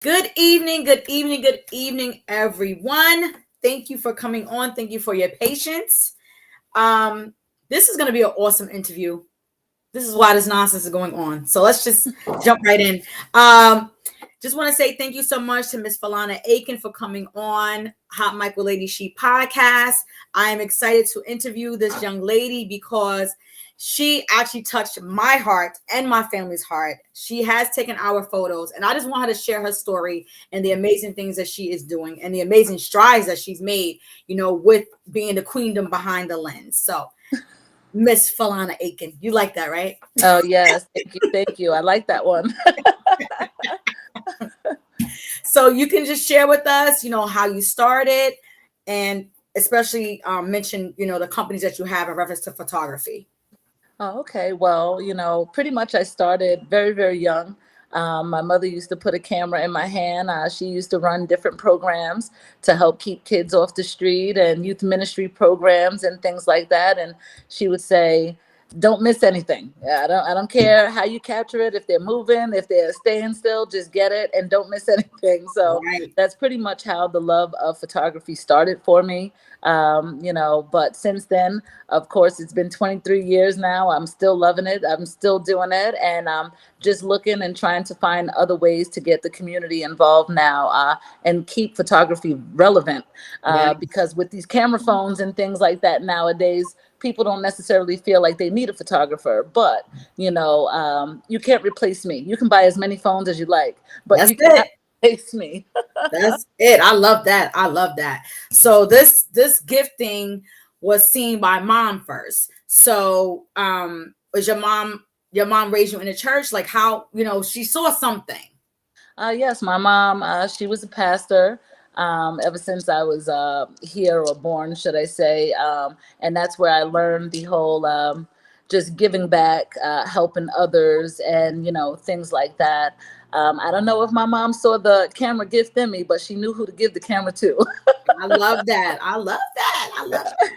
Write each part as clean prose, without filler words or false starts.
Good evening, everyone. Thank you for coming on. Thank you for your patience. Um, this is going to be an awesome interview. This is why this nonsense is going on. So let's just jump right in. Um, just want to say thank you so much to Ms Philana Aiken for coming on Hot Mic with Lady She podcast. I am excited to interview this young lady because she actually touched my heart and my family's heart. She has taken our photos, and I just want her to share her story and the amazing things that she is doing and the amazing strides that she's made, with being the queendom behind the lens. So, Miss Philana Aiken, you like that, right? Oh, yes. Thank you. I like that one. So you can just share with us, how you started, and especially mention, the companies that you have in reference to photography. Oh, okay. Well, pretty much I started very, very young. My mother used to put a camera in my hand. She used to run different programs to help keep kids off the street and youth ministry programs and things like that. And she would say, "Don't miss anything. Yeah, I don't care how you capture it. If they're moving, if they're staying still, just get it and don't miss anything." So Right. that's pretty much how the love of photography started for me. But since then, of course, it's been 23 years now. I'm still loving it. I'm still doing it. And I'm just looking and trying to find other ways to get the community involved now, and keep photography relevant. Yeah. Because with these camera phones and things like that nowadays, people don't necessarily feel like they need a photographer. But, you can't replace me. You can buy as many phones as you like, but That's you cannot it. replace me. That's it. I love that. I love that. So this gifting was seen by mom first. So was your mom raised you in the church? Like how, she saw something. Yes, my mom, she was a pastor ever since I was here or born, should I say. And that's where I learned the whole just giving back, helping others, and, things like that. I don't know if my mom saw the camera gift in me, but she knew who to give the camera to. I love that. I love that. I love that.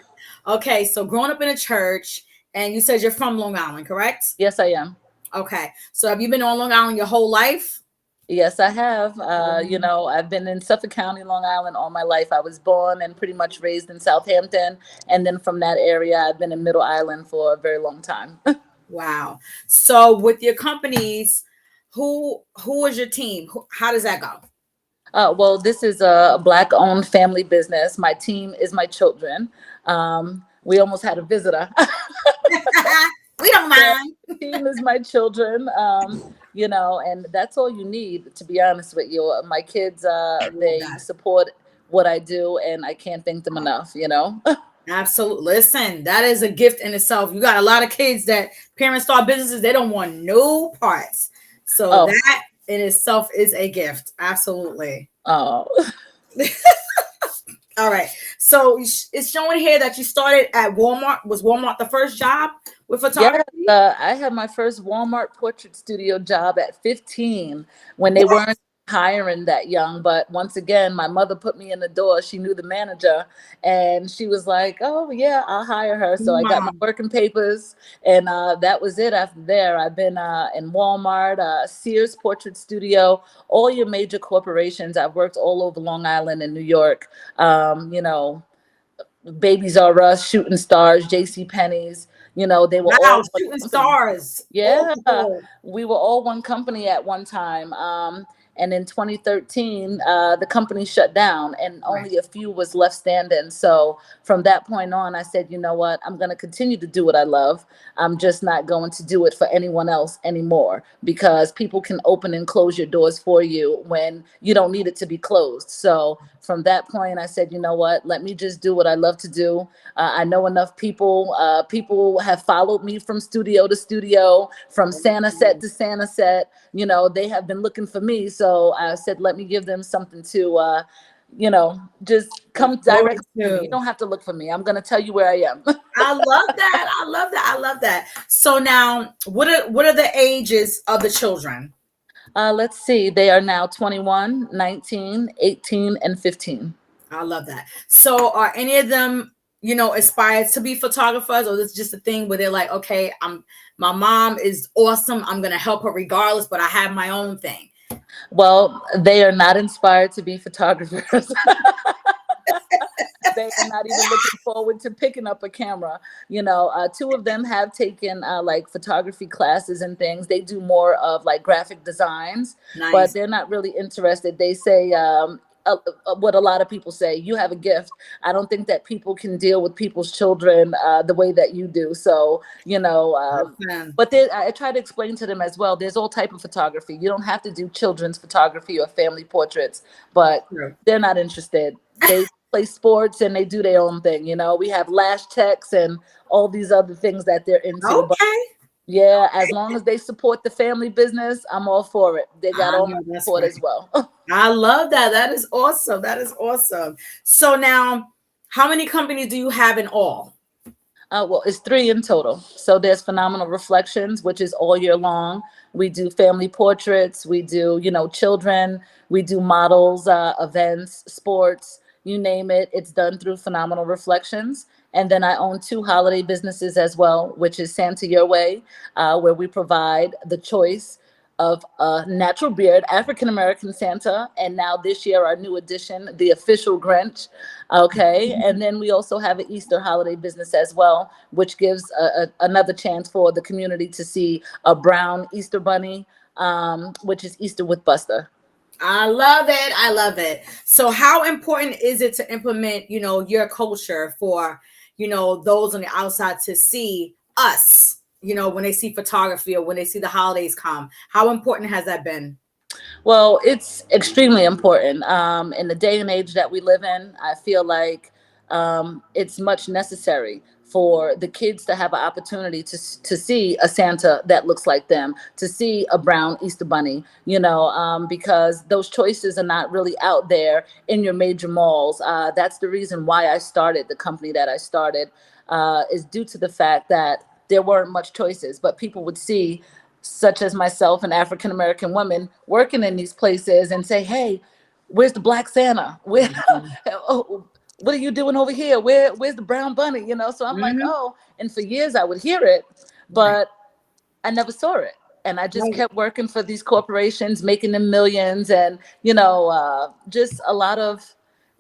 Okay, so growing up in a church, and you said you're from Long Island, correct? Yes, I am. Okay. So have you been on Long Island your whole life? Yes, I have. Mhm. I've been in Suffolk County, Long Island all my life. I was born and pretty much raised in Southampton. And then from that area, I've been in Middle Island for a very long time. Wow. So with your companies, who is your team? How does that go? Well, this is a Black owned family business. My team is my children. We almost had a visitor. We don't Yeah, mind. team is my children. And that's all you need, to be honest with you. My kids, I love they that. support what I do, and I can't thank them enough. Absolutely. Listen, that is a gift in itself. You got a lot of kids that parents start businesses, they don't want no parts. So Oh, that in itself is a gift. Absolutely. oh. All right. So it's showing here that you started at Walmart. Was Walmart the first job with Yes, photography? I had my first Walmart portrait studio job at 15 when they weren't hiring that young. But once again, my mother put me in the door. She knew the manager, and she was like, "Oh, yeah, I'll hire her." So I got my Mom. working papers, and that was it. After there, I've been in Walmart, Sears Portrait Studio, all your major corporations. I've worked all over Long Island and New York. Um, you know, Babies R Us, Shooting Stars, J.C. Penney's. They were Wow, all one shooting company. stars. Yeah, Oh, we were all one company at one time. And in 2013, the company shut down and right. only a few was left standing. So from that point on, I said, you know what? I'm going to continue to do what I love. I'm just not going to do it for anyone else anymore, because people can open and close your doors for you when you don't need it to be closed. So from that point, I said, you know what? Let me just do what I love to do. I know enough people. People have followed me from studio to studio, from Santa set to Santa set. They have been looking for me. So I said, let me give them something to, just Look come forward directly to me. You to. don't have to look for me. I'm going to tell you where I am. I love that. I love that. I love that. So now, what are the ages of the children? Let's see. They are now 21, 19, 18, and 15. I love that. So are any of them, aspired to be photographers, or this is just a thing where they're like, okay, my mom is awesome. I'm gonna help her regardless, but I have my own thing. Well, they are not inspired to be photographers. They are not even looking forward to picking up a camera. Two of them have taken like photography classes and things. They do more of like graphic designs, but Nice. they're not really interested. They say, what a lot of people say, you have a gift. I don't think that people can deal with people's children the way that you do. So, Listen. but I try to explain to them as well. There's all type of photography. You don't have to do children's photography or family portraits, but True. they're not interested. They play sports and they do their own thing. We have lash techs and all these other things that they're into. But Okay. yeah, as long as they support the family business, I'm all for it. They got I all my know that's support right. as well. I love that. That is awesome. That is awesome. So now, how many companies do you have in all? Well, it's three in total. So there's Phenomenal Reflections, which is all year long. We do family portraits. We do, children. We do models, events, sports, you name it. It's done through Phenomenal Reflections. And then I own two holiday businesses as well, which is Santa Your Way, where we provide the choice of a natural beard, African American Santa, and now this year our new addition, the official Grinch. Okay, and then we also have an Easter holiday business as well, which gives another chance for the community to see a brown Easter bunny, which is Easter with Buster. I love it. I love it. So how important is it to implement, your culture for, those on the outside to see us, when they see photography or when they see the holidays come? How important has that been? Well, it's extremely important. In the day and age that we live in, I feel like it's much necessary for the kids to have an opportunity to see a Santa that looks like them, to see a brown Easter bunny, because those choices are not really out there in your major malls. That's the reason why I started the company that I started, is due to the fact that there weren't much choices, but people would see such as myself, an African American woman, working in these places and say, "Hey, where's the Black Santa? Where, Mhm. oh, what are you doing over here? Where's the brown bunny?" So I'm like, Mhm. "Oh," and for years I would hear it, Right. but I never saw it. And I just Right. kept working for these corporations, making them millions, and just a lot of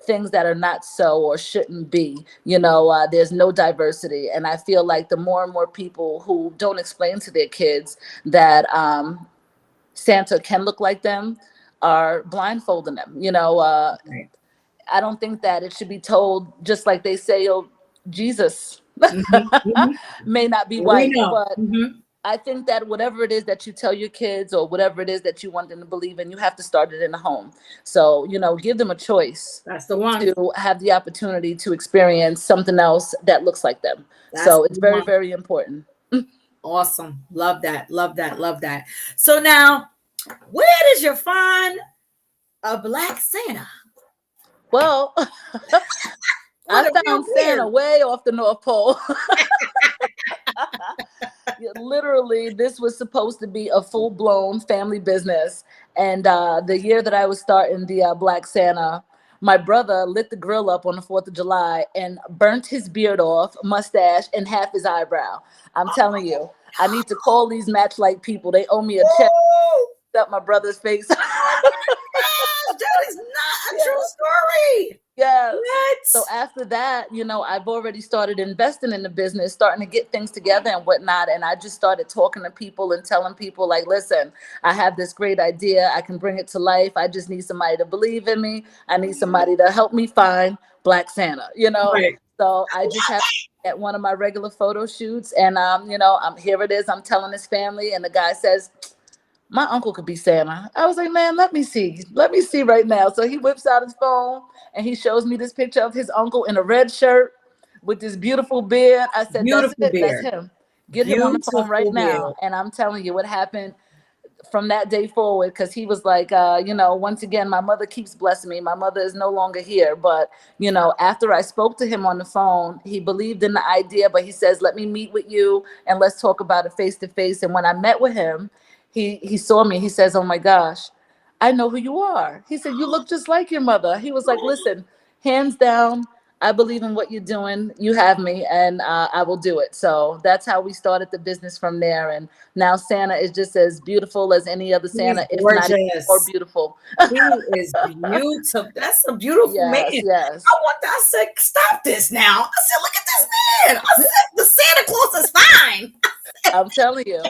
things that are not so or shouldn't be. There's no diversity, and I feel like the more and more people who don't explain to their kids that Santa can look like them are blindfolding them. Right. I don't think that it should be told just like they say, "Oh, Jesus Mhm. Mhm. may not be We white," know. but Mhm. I think that whatever it is that you tell your kids or whatever it is that you want them to believe in, you have to start it in the home. So, give them a choice That's the one. to have the opportunity to experience something else that looks like them. That's So it's the very, one. very important. Awesome. Love that. Love that. Love that. So now, where did you find a black Santa? Well, I What a real found Santa weird. way off the North Pole. Yeah, literally, this was supposed to be a full blown family business. And the year that I was starting the Black Santa, my brother lit the grill up on the 4th of July and burnt his beard off, mustache, and half his eyebrow. I'm telling you, I need to call these matchlight people. They owe me a check Oh, up my brother's face. oh my gosh, that is not a true Yeah. story. Yes. So What? after that, I've already started investing in the business, starting to get things together and whatnot. And I just started talking to people and telling people, like, listen, I have this great idea. I can bring it to life. I just need somebody to believe in me. I need somebody to help me find Black Santa. Right. So I just have at one of my regular photo shoots, and I'm here it is. I'm telling his family, and the guy says, my uncle could be Santa. I was like, man, let me see. Let me see right now. So he whips out his phone and he shows me this picture of his uncle in a red shirt with this beautiful beard. I said, that's Beautiful it. That's beard. him. Get him on the phone right Beautiful now. beard. And I'm telling you what happened from that day forward, because he was like, once again, my mother keeps blessing me. My mother is no longer here. But, after I spoke to him on the phone, he believed in the idea, but he says, let me meet with you and let's talk about it face to face. And when I met with him, he saw me. He says, oh my gosh, I know who you are. He said, you look just like your mother. He was like, listen, hands down, I believe in what you're doing. You have me, and I will do it. So that's how we started the business from there. And now Santa is just as beautiful as any other He's Santa, if not even more gorgeous. beautiful. He is beautiful. That's a beautiful man. Yes, yes. I said, stop this now. I said, look at this man. I said, the Santa Claus is fine. I'm telling you.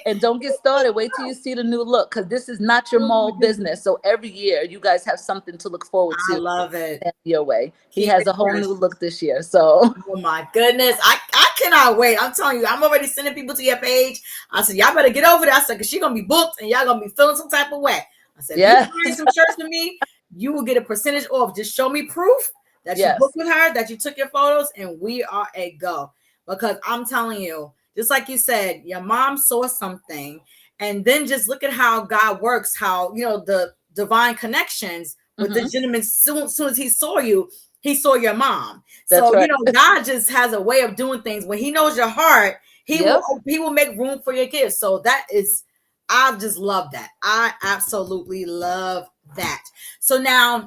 And don't get started. Wait till you see the new look, because this is not your mall business. So every year, you guys have something to look forward I to love it. your way. He Keep has it a whole fresh. new look this year. So Oh my goodness. I cannot wait. I'm telling you, I'm already sending people to your page. I said, y'all better get over there. I said, because she's going to be booked and y'all going to be feeling some type of way. I said, if you yeah, buy some shirts with me, you will get a percentage off. Just show me proof that you booked yes. with her, that you took your photos, and we are a go. Because I'm telling you, just like you said, your mom saw something, and then just look at how God works, how, the divine connections with the Hmm. gentleman, soon as he saw you, he saw your mom. That's So, right. God just has a way of doing things. When he knows your heart, Yep. he will make room for your gifts. So that is, I just love that. I absolutely love that. So now,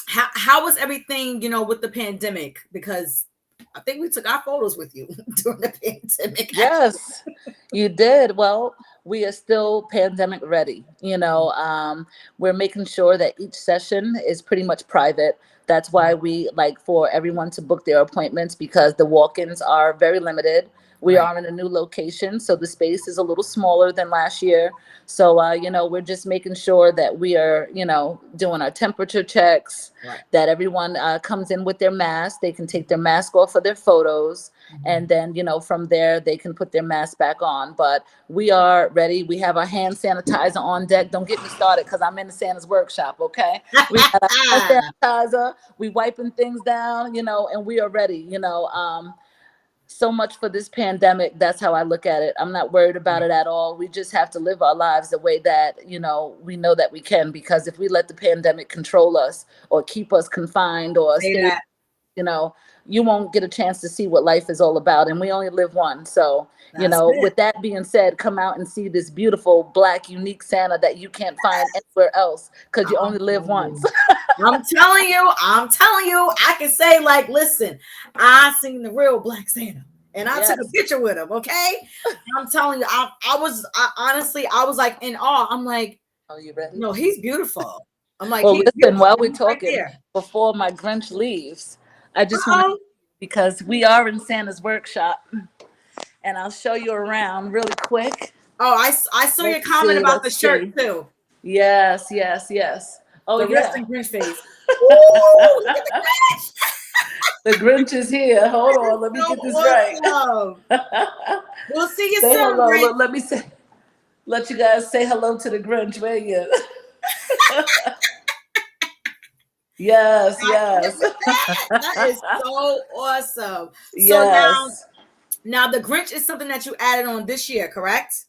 how was everything, with the pandemic? Because I think we took our photos with you during the pandemic. Actually. Yes, you did. Well, we are still pandemic ready. We're making sure that each session is pretty much private. That's why we like for everyone to book their appointments, because the walk-ins are very limited. We Right. are in a new location, so the space is a little smaller than last year. So, we're just making sure that we are, doing our temperature checks, Right. that everyone comes in with their mask. They can take their mask off for their photos, and then from there they can put their mask back on. But we are ready. We have our hand sanitizer on deck. Don't get me started, because I'm in the Santa's workshop. Okay, we got our hand sanitizer. We wiping things down, and we are ready. So much for this pandemic. That's how I look at it. I'm not worried about it at all. We just have to live our lives the way that we know that we can, because if we let the pandemic control us or keep us confined or Say stay, that. you know, you won't get a chance to see what life is all about. And we only live once. So, That's it. with that being said, come out and see this beautiful, black, unique Santa that you can't find anywhere else, because you I'm only live telling once. you. I'm telling you, I can say, like, listen, I seen the real Black Santa and I took a Yes. picture with him. Okay. I'm telling you, honestly, I was like in awe. I'm like, Are you ready? no, he's beautiful. I'm like, Well, he's listen, beautiful. while we're He's right talking, there. before my Grinch leaves, I just want to, Oh, because we are in Santa's workshop, and I'll show you around really quick. I saw your Let's comment see, about the let's shirt see. too. Yes, yes, yes. Oh, The yeah. resting Grinch face. Ooh, look at the Grinch. The Grinch is here. Hold That is on, let me so get this right. awesome. We'll see you Say soon, hello. Grinch. Let me say, let you guys say hello to the Grinch. Where you? Yes, I can't yes. with that. That is so awesome. So Yes. now the Grinch is something that you added on this year, correct?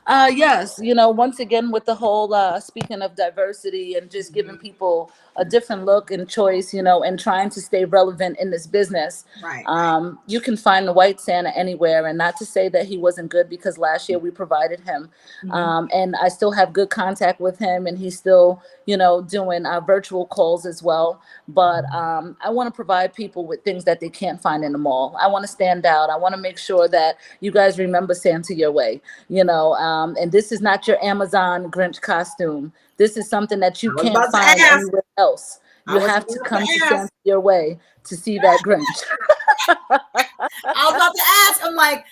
Yes, once again, with the whole speaking of diversity and just giving Mhm. people a different look and choice, and trying to stay relevant in this business. Right. You can find the white Santa anywhere, and not to say that he wasn't good, because last year we provided him, Mhm. and I still have good contact with him, and he's still, doing virtual calls as well. But I want to provide people with things that they can't find in the mall. I want to stand out. I want to make sure that you guys remember Santa your way. And this is not your Amazon Grinch costume. This is something that you I was can't about to find ask. anywhere else. I You was have to about to come to ask. Santa your way to see that Grinch. I was about to ask. I'm like,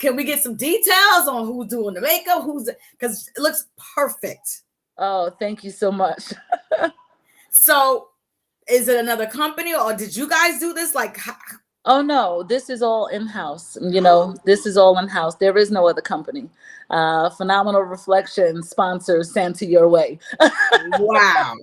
can we get some details on who's doing the makeup? Who's because it looks perfect. Oh, thank you so much. So, is it another company or did you guys do this? Like, Oh no, this is all in-house. This is all in-house. There is no other company. Phenomenal Reflection sponsors Santa Your Way. wow,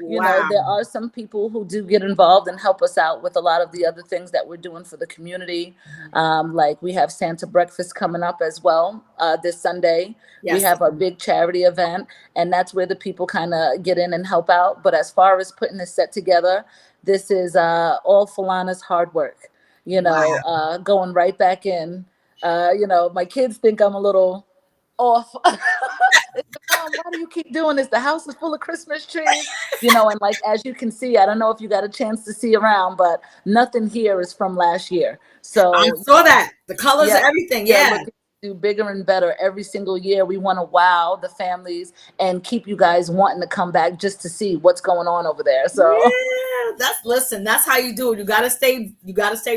wow. There are some people who do get involved and help us out with a lot of the other things that we're doing for the community. Like we have Santa breakfast coming up as well this Sunday. We Yes. have our big charity event, and that's where the people kind of get in and help out. But as far as putting this set together, this is all Philana's hard work. Wow. Going right back in. My kids think I'm a little off. They said, Mom, why do you keep doing this? The house is full of Christmas trees, and like as you can see, I don't know if you got a chance to see around, but nothing here is from last year. I So, saw that. The colors, yeah, everything. we are Yeah. looking to do bigger and better every single year. We want to wow the families and keep you guys wanting to come back just to see what's going on over there. So, Yeah, listen, that's how you do it. You gotta stay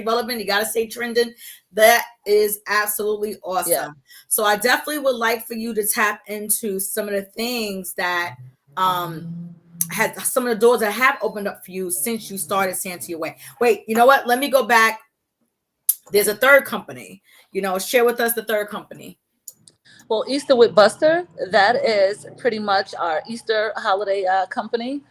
relevant, you gotta stay trending. That is absolutely yeah. awesome. So I definitely would like for you to tap into some of the things that had some of the doors that have opened up for you since you started Santa Your Way. Wait, you know what? Let me go back. There's a third company. Share with us the third company. Well, Easter with Buster, that is pretty much our Easter holiday company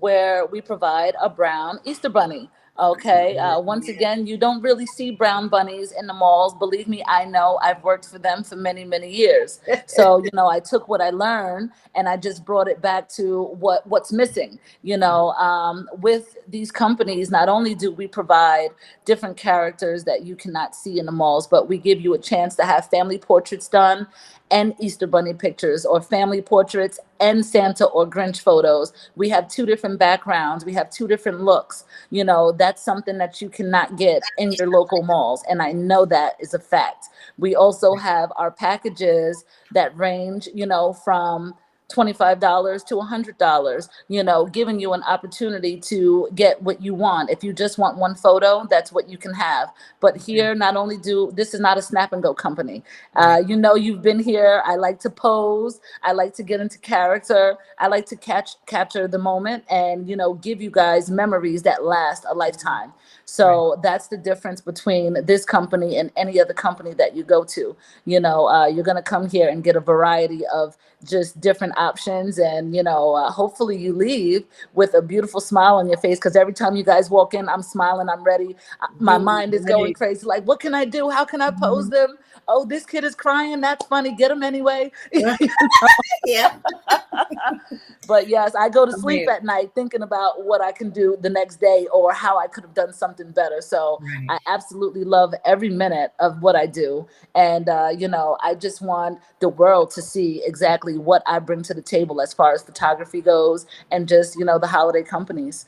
where we provide a brown Easter bunny. Okay. Once again, you don't really see brown bunnies in the malls. Believe me, I know. I've worked for them for many, many years. So, I took what I learned and I just brought it back to what's missing. With these companies, not only do we provide different characters that you cannot see in the malls, but we give you a chance to have family portraits done and Easter Bunny pictures, or family portraits and Santa or Grinch photos. We have two different backgrounds. We have two different looks. That's something that you cannot get in your local malls. And I know that is a fact. We also have our packages that range, from $25 to $100, giving you an opportunity to get what you want. If you just want one photo, that's what you can have. But here, not only this is not a snap and go company. You've been here. I like to pose. I like to get into character. I like to capture the moment and, give you guys memories that last a lifetime. So that's the difference between this company and any other company that you go to. You're going to come here and get a variety of just different options. And, hopefully you leave with a beautiful smile on your face, because every time you guys walk in, I'm smiling, I'm ready. My mind is going crazy. Like, what can I do? How can I pose them? Oh, this kid is crying. That's funny. Get him anyway. Yeah. But yes, I go to sleep at night thinking about what I can do the next day or how I could have done something better. So I absolutely love every minute of what I do. And, I just want the world to see exactly what I bring to the table as far as photography goes, and just, the holiday companies.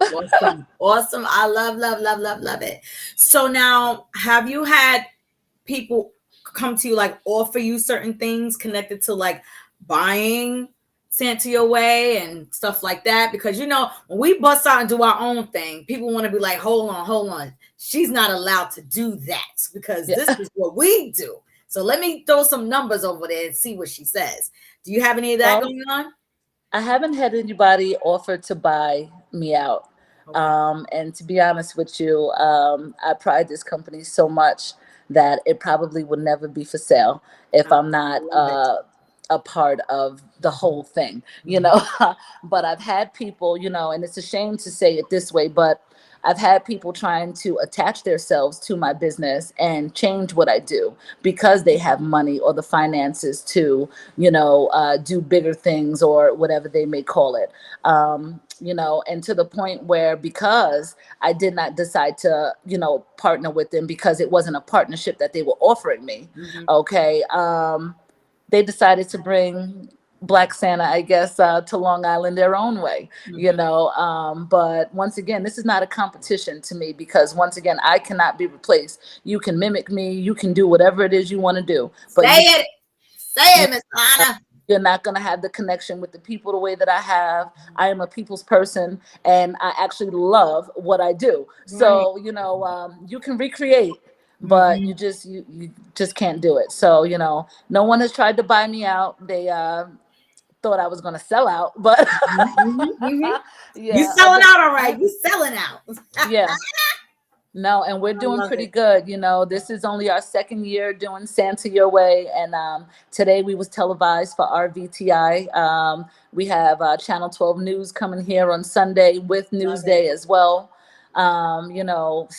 Awesome. Awesome. I love it. So now, have you had people come to you, like offer you certain things connected to like buying Santa Your Way and stuff like that? Because when we bust out and do our own thing, people want to be like, hold on. She's not allowed to do that because this is what we do. So let me throw some numbers over there and see what she says. Do you have any of that Well, going on? I haven't had anybody offer to buy me out. Okay. And to be honest with you, I pride this company so much that it probably would never be for sale if I'm I not love it. a part of the whole thing. But I've had people, and it's a shame to say it this way, but I've had people trying to attach themselves to my business and change what I do because they have money or the finances to, do bigger things or whatever they may call it. And to the point where, because I did not decide to, partner with them because it wasn't a partnership that they were offering me. Okay. They decided to bring Black Santa, I guess, to Long Island their own way. But once again, this is not a competition to me, because once again, I cannot be replaced. You can mimic me, you can do whatever it is you want to do, but Say it. Say you it, Miss Anna. you're not going to have the connection with the people the way that I have. I am a people's person, and I actually love what I do. Right. So, you can recreate, but Mm-hmm. you just can't do it. So, no one has tried to buy me out. They thought I was going to sell out, but Mm-hmm. You yeah, selling out, all I, right. You selling out. yeah. No, and we're I doing love pretty it. good. This is only our second year doing Santa Your Way, and today we was televised for RVTI. We have Channel 12 News coming here on Sunday with Love it. Newsday as well. Um, you know,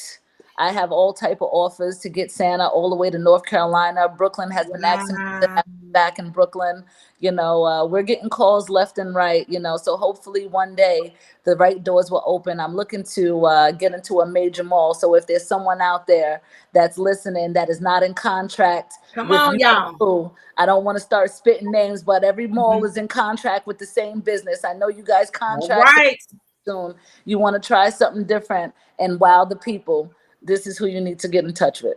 I have all type of offers to get Santa all the way to North Carolina. Brooklyn has been asking me to Wow. back in Brooklyn. We're getting calls left and right, so hopefully one day the right doors will open. I'm looking to get into a major mall. So if there's someone out there that's listening that is not in contract Come with on, you know y'all. who, I don't want to start spitting names, but every mall Mhm. is in contract with the same business. I know you guys All contract right. soon. You want to try something different and wow the people. This is who you need to get in touch with.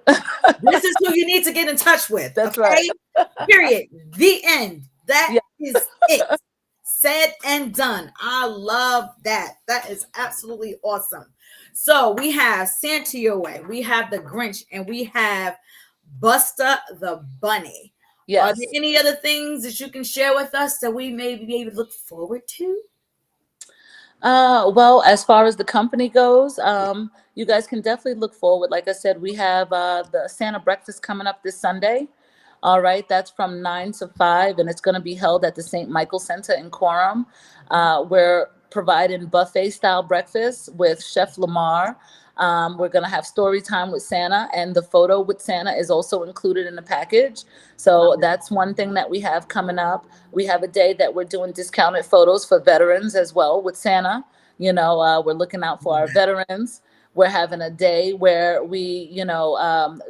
This is who you need to get in touch with. That's right. Okay. Period. The end. That Yeah. is it. Said and done. I love that. That is absolutely awesome. So we have Santa Your Way, we have the Grinch, and we have Buster the Bunny. Are there Yes. any other things that you can share with us that we may be able to look forward to? Well, as far as the company goes, you guys can definitely look forward. Like I said, we have the Santa breakfast coming up this Sunday. All right, that's from 9 to 5, and it's going to be held at the St. Michael Center in Quorum. We're providing buffet style breakfast with Chef Lamar. We're going to have story time with Santa, and the photo with Santa is also included in the package. So that's one thing that we have coming up. We have a day that we're doing discounted photos for veterans as well with Santa. We're looking out for our veterans. We're having a day where we,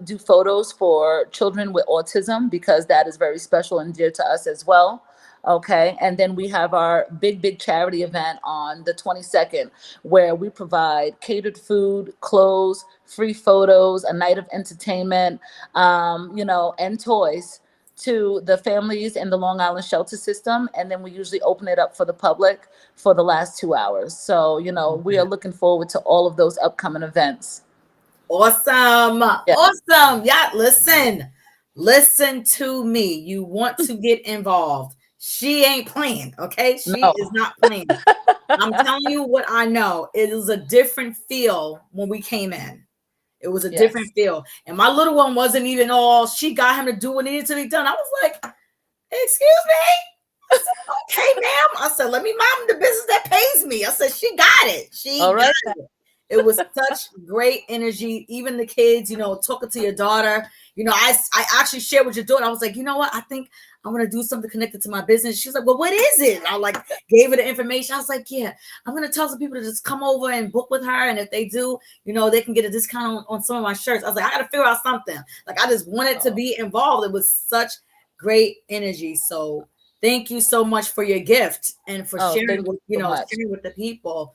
do photos for children with autism because that is very special and dear to us as well. Okay. And then we have our big, big charity event on the 22nd where we provide catered food, clothes, free photos, a night of entertainment, and toys to the families in the Long Island shelter system. And then we usually open it up for the public for the last 2 hours. So, we are looking forward to all of those upcoming events. Awesome. Yeah. Awesome. Yeah, listen. Listen to me. You want to get involved. She ain't playing, okay? She No. is not playing. I'm telling you what I know. It is a different feel when we came in. It was a different Yes. feel. And my little one wasn't even all, she got him to do what needed to be done. I was like, excuse me? I said, okay, ma'am. I said, let me mind the business that pays me. I said, she got it. She All got right. it. It was such great energy. Even the kids, talking to your daughter. I actually shared with your daughter. I was like, you know what? I think I'm gonna do something connected to my business. She was like, well, what is it? And I like gave her the information. I was like, yeah, I'm gonna tell some people to just come over and book with her. And if they do, they can get a discount on some of my shirts. I was like, I gotta figure out something. Like I just wanted to be involved. It was such great energy. So thank you so much for your gift and for Oh, sharing thank with you so much. sharing with the people.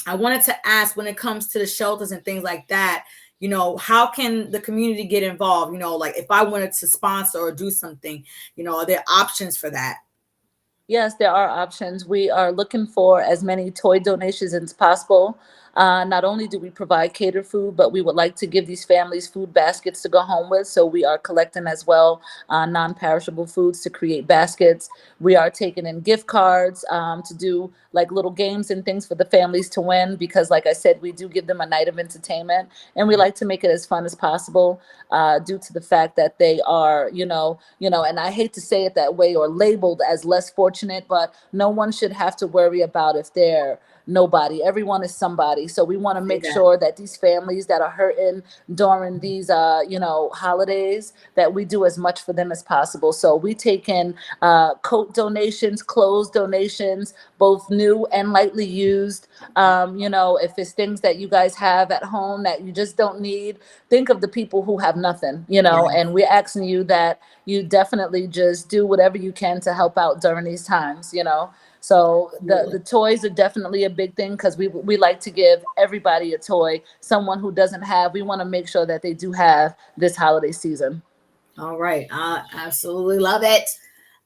I wanted to ask when it comes to the shelters and things like that, how can the community get involved? Like if I wanted to sponsor or do something, are there options for that? Yes, there are options. We are looking for as many toy donations as possible. Not only do we provide catered food, but we would like to give these families food baskets to go home with. So we are collecting as well non-perishable foods to create baskets. We are taking in gift cards to do like little games and things for the families to win because, like I said, we do give them a night of entertainment, and we like to make it as fun as possible due to the fact that they are, and I hate to say it that way or labeled as less fortunate, but no one should have to worry about if they're nobody. Everyone is somebody. So we want to Say make that. sure that these families that are hurting during these, holidays, that we do as much for them as possible. So we take in coat donations, clothes donations, both new and lightly used. If it's things that you guys have at home that you just don't need, think of the people who have nothing, Yeah, and we're asking you that you definitely just do whatever you can to help out during these times. So the absolutely. toys are definitely a big thing because we like to give everybody a toy. Someone who doesn't have, we want to make sure that they do have this holiday season. All right. I absolutely love it.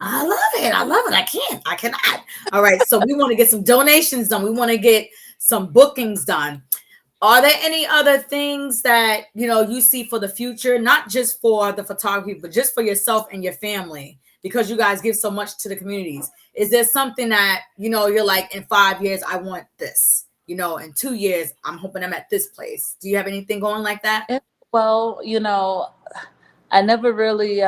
I love it. I love it. I can't. I cannot. All right. So we want to get some donations done. We want to get some bookings done. Are there any other things that you see for the future, not just for the photography, but just for yourself and your family? Because you guys give so much to the communities. Is there something that you're like, in 5 years I want this? In 2 years I'm hoping I'm at this place. Do you have anything going like that? Yeah, well, I never really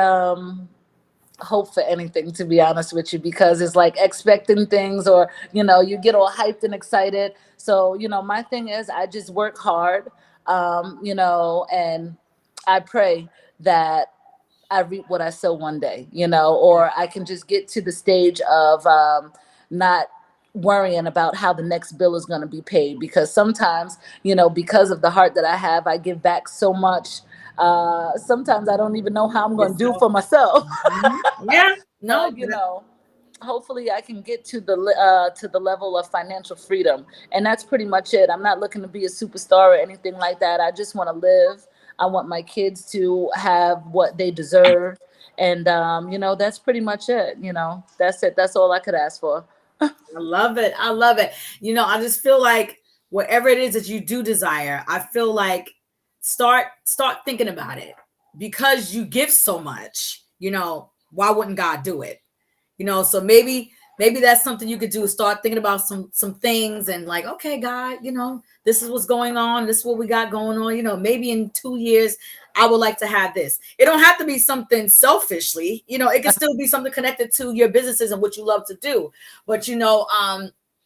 hope for anything, to be honest with you, because it's like expecting things, or you get all hyped and excited. So my thing is I just work hard, and I pray that I reap what I sow one day, or I can just get to the stage of not worrying about how the next bill is going to be paid, because sometimes, because of the heart that I have, I give back so much. Sometimes I don't even know how I'm going to do Yourself. for myself. Mhm. Yeah. No. But hopefully I can get to the level of financial freedom, and that's pretty much it. I'm not looking to be a superstar or anything like that. I just want to live. I want my kids to have what they deserve, and that's pretty much it. That's it. That's all I could ask for. I love it. I love it. I just feel like whatever it is that you do desire, I feel like start thinking about it, because you give so much. Why wouldn't God do it? So maybe that's something you could do. Start thinking about some things, and like, okay, God, this is what's going on. This is what we got going on. Maybe in 2 years, I would like to have this. It don't have to be something selfishly. It can still be something connected to your businesses and what you love to do. But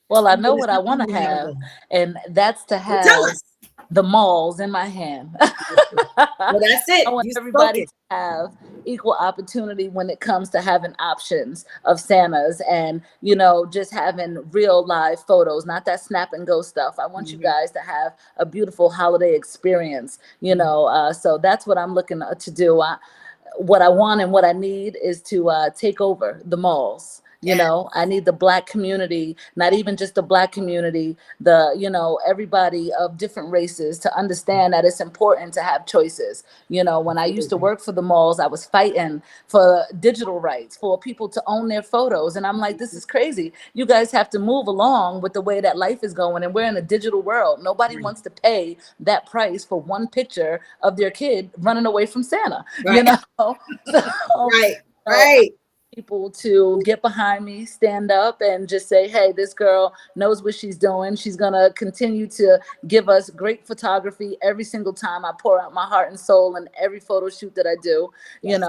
Well, I know there's what I something want to you never have, done. and that's to Well, tell have us. the malls in my hand. Well, that's I it. want You spoke everybody it. to have equal opportunity when it comes to having options of Santas, and, just having real live photos, not that snap and go stuff. I want you Mhm. guys to have a beautiful holiday experience, so that's what I'm looking to do. What I want and what I need is to take over the malls. Yeah. I need the Black community, not even just the Black community, everybody of different races to understand that it's important to have choices. When I used to Absolutely. work for the malls, I was fighting for digital rights for people to own their photos. And I'm like, this is crazy. You guys have to move along with the way that life is going. And we're in a digital world. Nobody Right. wants to pay that price for one picture of their kid running away from Santa, Right. So, Right. I Right. people to get behind me, stand up, and just say, hey, this girl knows what she's doing. She's going to continue to give us great photography every single time I pour out my heart and soul in every photo shoot that I do, Yes.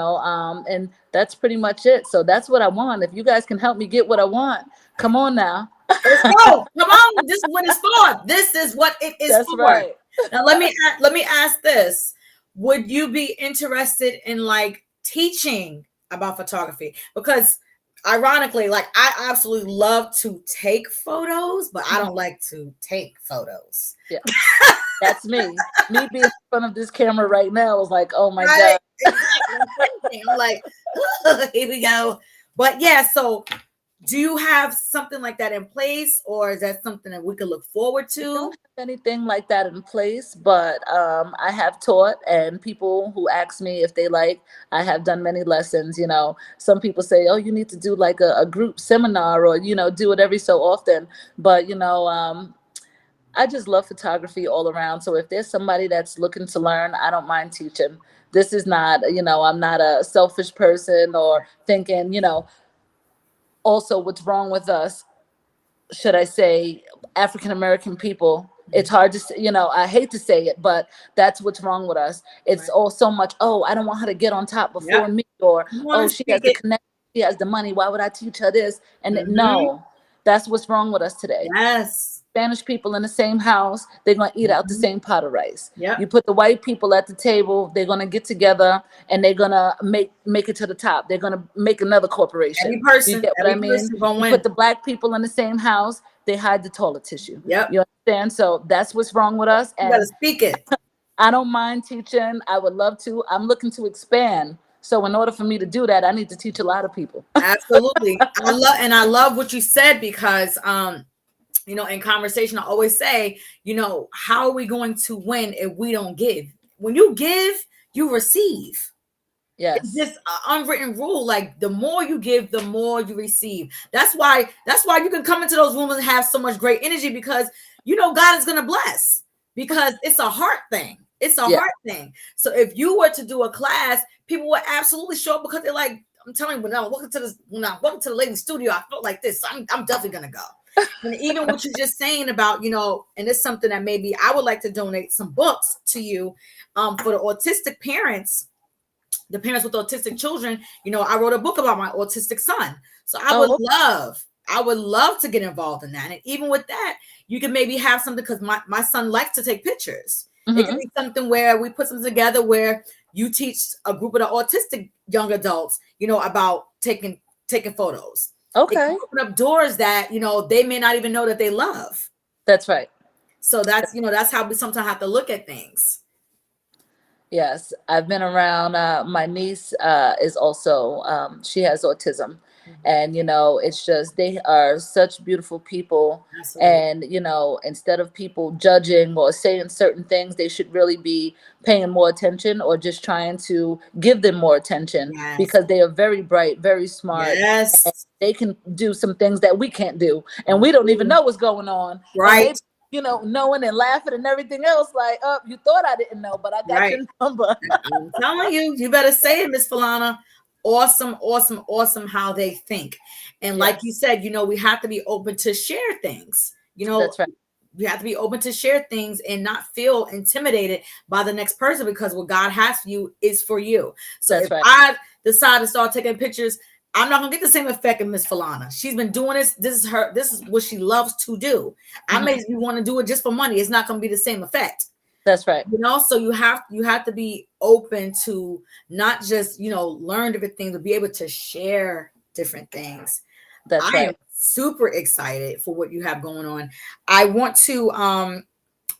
and that's pretty much it. So that's what I want. If you guys can help me get what I want, come on now. Let's go. Come on. This is what it's for. This is what it is That's for. right. Now let me ask this. Would you be interested in like teaching about photography? Because ironically, like I absolutely love to take photos, but I don't like to take photos. Yeah, that's me. Me being in front of this camera right now is like, oh my Right? God. Exactly. I'm like, here we go. But yeah, so do you have something like that in place, or is that something that we could look forward Don't to? have anything like that in place, but I have taught, and people who ask me if they like, I have done many lessons. Some people say, oh, you need to do like a group seminar, or, do it every so often. But, I just love photography all around. So if there's somebody that's looking to learn, I don't mind teaching. This is not, I'm not a selfish person or thinking, also what's wrong with us, should I say, African American people. It's hard to say, I hate to say it, but that's what's wrong with us. It's Right. all so much, oh, I don't want her to get on top Yep. before me, or, You want oh, to she has speak the it. connection, she has the money, why would I teach her this? And Hmm. no, that's what's wrong with us today. Yes. Spanish people in the same house, they're going to eat out the Mhm. same pot of rice. Yep. You put the white people at the table, they're going to get together and they're going to make it to the top. They're going to make another corporation. You get what I Every mean? person gonna You put win. the black people in the same house, they hide the toilet tissue. Yep. You understand? So that's what's wrong with us. You gotta And speak it. I don't mind teaching. I would love to. I'm looking to expand. So in order for me to do that, I need to teach a lot of people. Absolutely. I love what you said, because in conversation I always say, how are we going to win if we don't give? When you give, you receive. It's Yes. just an unwritten rule. Like the more you give, the more you receive. That's why you can come into those rooms and have so much great energy, because God is gonna bless, because it's a heart thing. It's a Yeah. heart thing. So if you were to do a class, people would absolutely show up, because they're like, I'm telling you, when I walk to the ladies' studio, I felt like this. So I'm definitely gonna go. And even what you're just saying about, and it's something that maybe I would like to donate some books to you, for the autistic parents, the parents with autistic children. I wrote a book about my autistic son. So I would Oh, love, I would love to get involved in that. And even with that, you can maybe have something, because my son likes to take pictures. It could mhm. be something where we put something together where you teach a group of the autistic young adults, about taking photos. It can Okay. open up doors that, they may not even know that they love. That's right. So that's how we sometimes have to look at things. Yes, I've been around. My niece is also, she has autism. Mhm. And, it's just, they are such beautiful people. Absolutely. And, instead of people judging or saying certain things, they should really be paying more attention or just trying to give them more attention Yes. because they are very bright, very smart. And Yes. they can do some things that we can't do. And we don't even Absolutely. know what's going on. And Right. they knowing and laughing and everything else, like, oh, you thought I didn't know, but I got Right. your number. I'm telling you, you better say it, Miss Philana. Awesome, awesome, awesome how they think. And like you Yes, said, we have to be open to share things. that's right. We have to be open to share things and not feel intimidated by the next person, because what God has for you is for you. So That's if right. I decide to start taking pictures, I'm not gonna get the same effect of Miss Philana. She's been doing this. This is what she loves to do. I may Mhm. want to do it just for money. It's not gonna be the same effect. That's right. So you have to be open to not just learn different things, but be able to share different things. That's I am right. super excited for what you have going on. I want to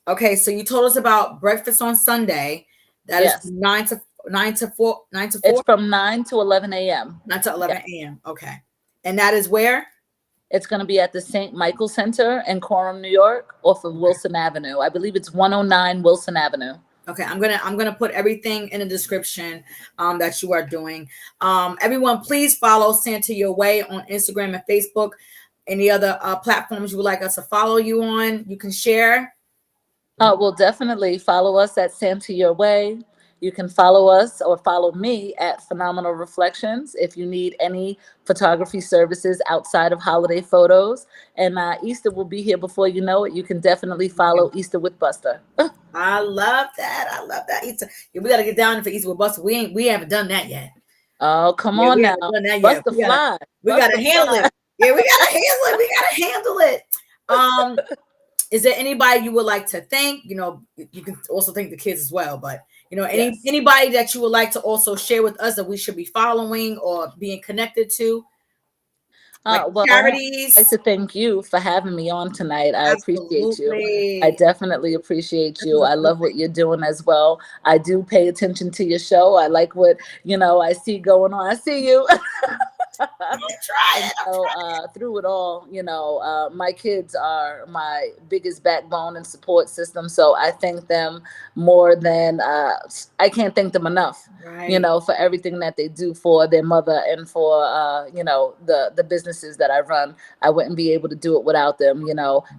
okay, so you told us about breakfast on Sunday. That is Yes. from 9 to 4, 9 to It's 4, from 9 to 11 a.m. 9 to Yeah. 11 a.m. Okay. And that is where? It's going to be at the St. Michael Center in Coram, New York, off of Wilson Avenue. I believe it's 109 Wilson Avenue. Okay, I'm gonna put everything in the description that you are doing. Everyone, please follow Santa Your Way on Instagram and Facebook. Any other platforms you would like us to follow you on, you can share. Well, definitely follow us at Santa Your Way. You can follow us or follow me at Phenomenal Reflections if you need any photography services outside of holiday photos. And Easter will be here before you know it. You can definitely follow Easter with Buster. I love that. I love that. Easter. Yeah, we gotta get down for Easter with Buster. We haven't done that yet. Oh, come Yeah, on we now. haven't done that yet. Buster fly. We gotta Buster handle fly. it. Yeah, we gotta handle it. We gotta handle it. Is there anybody you would like to thank? You can also thank the kids as well, but Yes. anybody that you would like to also share with us that we should be following or being connected to, like Well, I'd like charities. to thank you for having me on tonight. I appreciate you. I Absolutely. definitely appreciate This you. was a I love what blessing. you're doing as well. I do pay attention to your show. I like what, I see going on. I see you. I'm trying. And I'm so trying. through it all, my kids are my biggest backbone and support system. So I thank them more than I can't thank them enough. Right. For everything that they do for their mother and for the businesses that I run. I wouldn't be able to do it without them.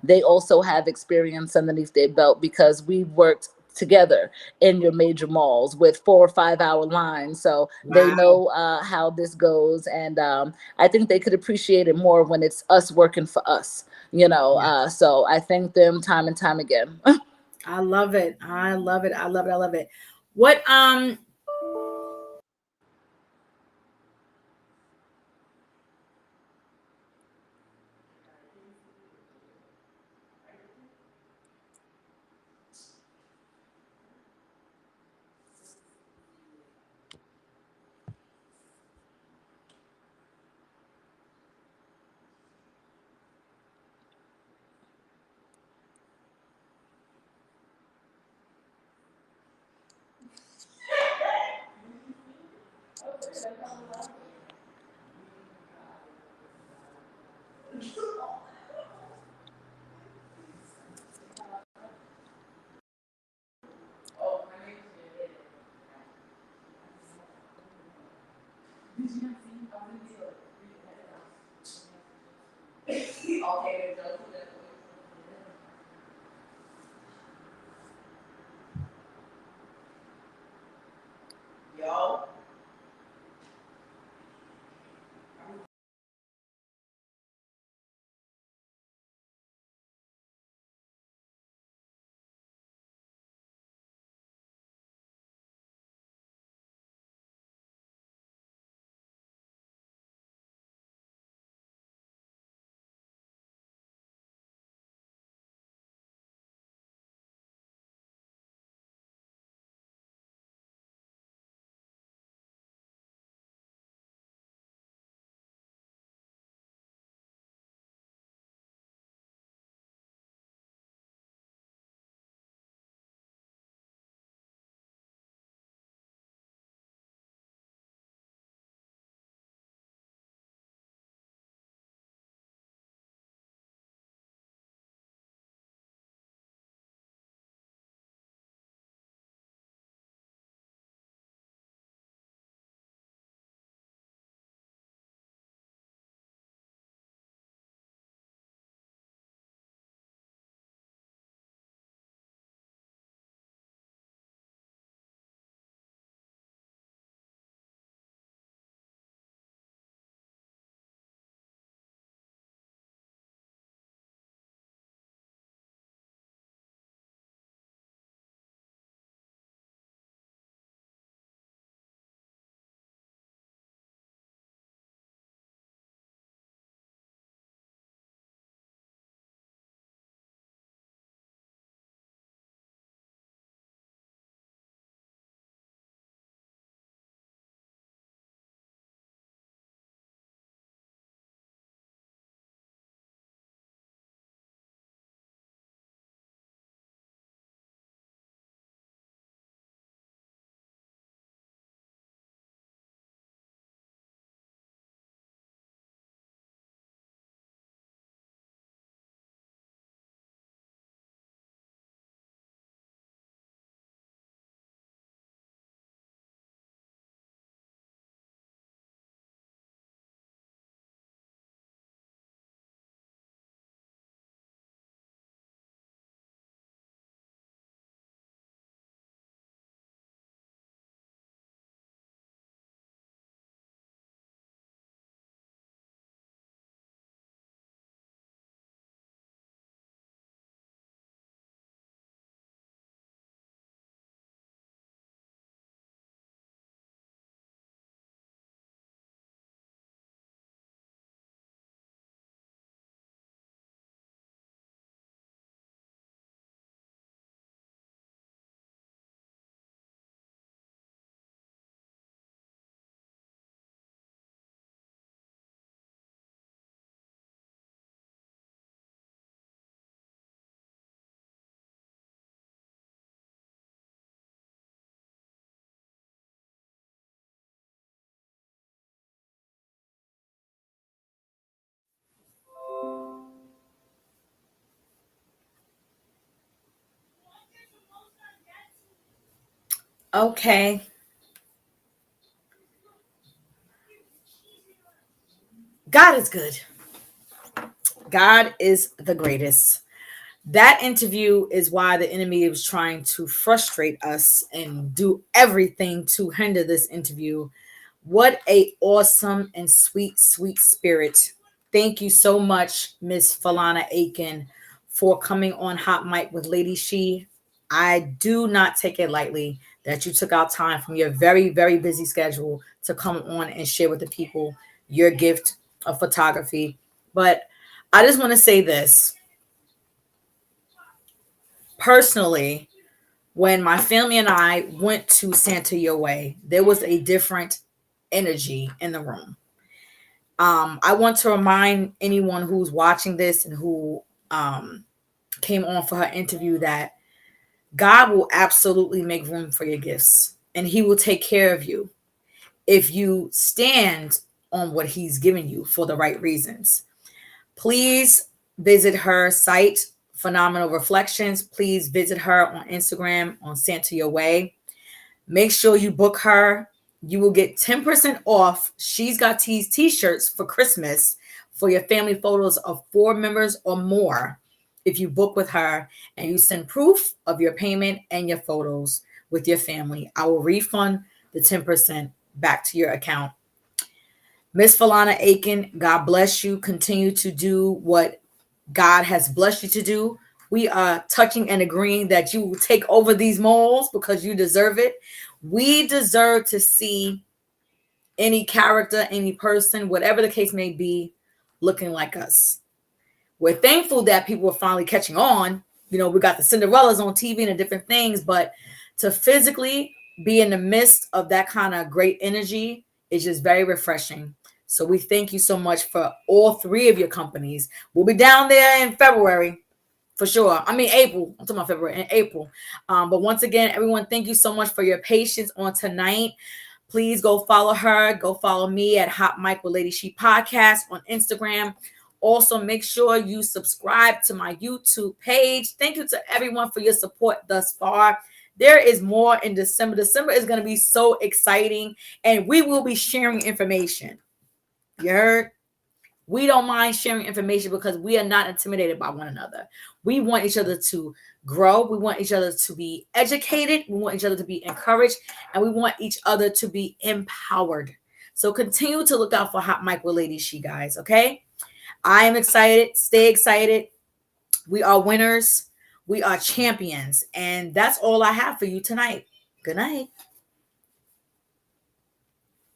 They also have experience underneath their belt because we worked together in your major malls with 4 or 5 hour lines. So they Wow. know how this goes. And I think they could appreciate it more when it's us working for us, Yes. so I thank them time and time again. I love it. I love it. I love it. I love it. What Okay. God is good. God is the greatest. That interview is why the enemy was trying to frustrate us and do everything to hinder this interview. What a awesome and sweet, sweet spirit. Thank you so much, Miss Philana Aiken, for coming on Hot Mic with Lady She. I do not take it lightly that you took out time from your very, very busy schedule to come on and share with the people your gift of photography. But I just want to say this personally, when my family and I went to Santa Your Way, there was a different energy in the room. I want to remind anyone who's watching this and who came on for her interview that God will absolutely make room for your gifts and He will take care of you if you stand on what He's given you for the right reasons. Please visit her site, Phenomenal Reflections. Please visit her on Instagram on Santa Your Way. Make sure you book her. You will get 10% off. She's got t-shirts for Christmas for your family photos of 4 members or more if you book with her and you send proof of your payment and your photos with your family. I will refund the 10% back to your account. Miss Philana Aiken, God bless you. Continue to do what God has blessed you to do. We are touching and agreeing that you will take over these malls because you deserve it. We deserve to see any character, any person, whatever the case may be, looking like us. We're thankful that people are finally catching on. You know, we got the Cinderellas on TV and the different things, but to physically be in the midst of that kind of great energy is just very refreshing. So we thank you so much for all 3 of your companies. We'll be down there in February for sure. I mean, April. I'm talking about February and April. But once again, everyone, thank you so much for your patience on tonight. Please go follow her. Go follow me at Hot Mic with Lady She Podcast on Instagram. Also, make sure you subscribe to my YouTube page. Thank you to everyone for your support thus far. There is more in December. December is going to be so exciting, and we will be sharing information. You heard? We don't mind sharing information because we are not intimidated by one another. We want each other to grow. We want each other to be educated. We want each other to be encouraged. And we want each other to be empowered. So continue to look out for Hot Mic with Lady She, guys, okay? I am excited. Stay excited. We are winners. We are champions. And that's all I have for you tonight. Good night.